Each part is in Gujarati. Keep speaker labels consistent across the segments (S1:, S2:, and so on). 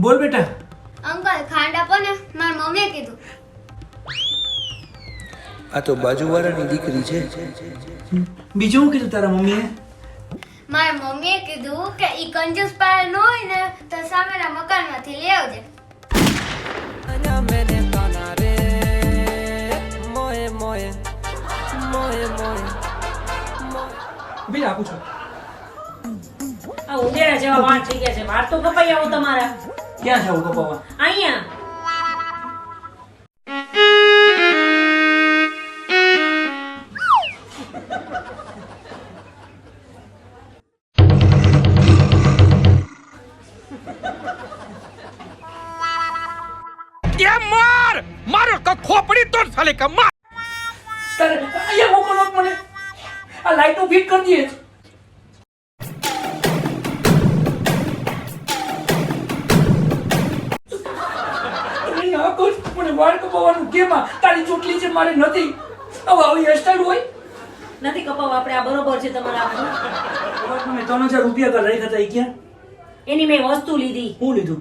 S1: બોલ બેટા.
S2: અંકલ ખાંડ આપો ને, મારી મમ્મીએ કીધું.
S3: આ તો બાજુવાળાની દીકરી છે.
S1: બીજું શું કીધું તારા મમ્મીએ?
S2: મારી મમ્મીએ કીધું કે ઈ કંજૂસ પાડે ન હોય ને તો સામેના મકાનમાંથી લઈ આવજે.
S1: બીજા આપું છું.
S4: આ ઉંદેડા જેવા વાળ થઈ ગયા છે. વાળ તો કપાઈ આવો તમારા.
S1: ક્યાં જાવ કપાવા?
S4: અહીંયા
S5: मारो का खोपड़ी तोड़ साले का मार
S1: તારે અહીંયા મોકલો મને. આ લાઈટો ફિટ કરી દે. મને વાળ કપાવવાનું કેમાં? તારી ચોટલી છે મારે નથી. હવે આવી હેરસ્ટાઈલ હોય
S4: નથી કપાવા આપણે. આ બરોબર છે તમારા આપણું.
S1: મેં 3000 રૂપિયા કર રાખ્યા હતા. એ ક્યાં?
S4: એની મેં વસ્તુ લીધી.
S1: હું લીધું?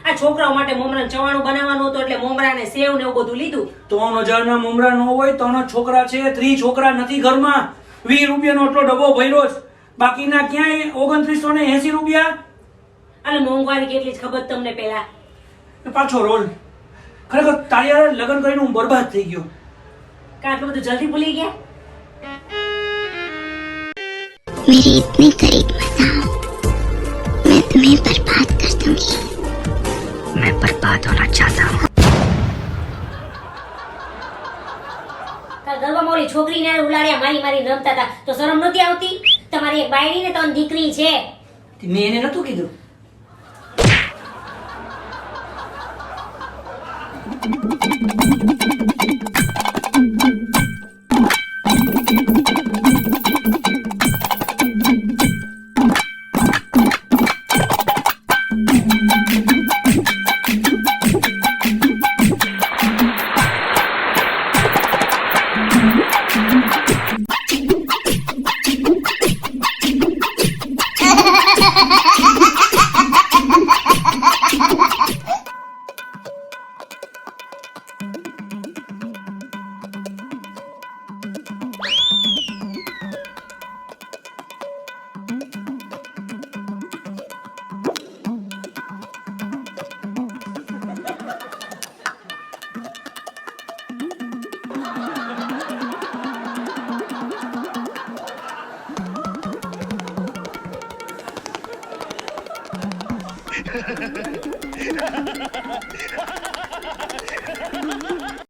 S4: આ છોકરાઓ માટે મમરાનું ચવાણું બનાવવાનું હતું એટલે મમરા ને સેવ ને એવું બધું લીધું.
S1: 3000 ના મમરા ન હોય. 3 છોકરા છે, 3 છોકરા નથી ઘરમાં. 20 રૂપિયાનો એટલો ડબ્બો ભર્યો છે. બાકીના ક્યાંય 2980 રૂપિયા.
S4: અને મોંઘવારી કેટલી જ ખબર તમને પેલા.
S1: પાછો રોલ. ખરેખર તારી હારે લગ્ન કરીને હું બરબાદ થઈ ગયો.
S4: આટલું બધું જલ્દી ભૂલી ગયા?
S6: मेरी इतनी करीब मत आओ, मैं तुम्हें बर्बाद कर दूंगी. मैं बर्बाद होना चाहता हूँ.
S4: કાલ ગરબામાં ઓલી છોકરીને ઉલાડ્યા મારી મારી રમતા હતા તો શરમ નહોતી આવતી? તમારી એક બાયડી ને ત્રણ દીકરી છે.
S1: મેં એને નતું કીધું.
S5: Ha ha ha ha!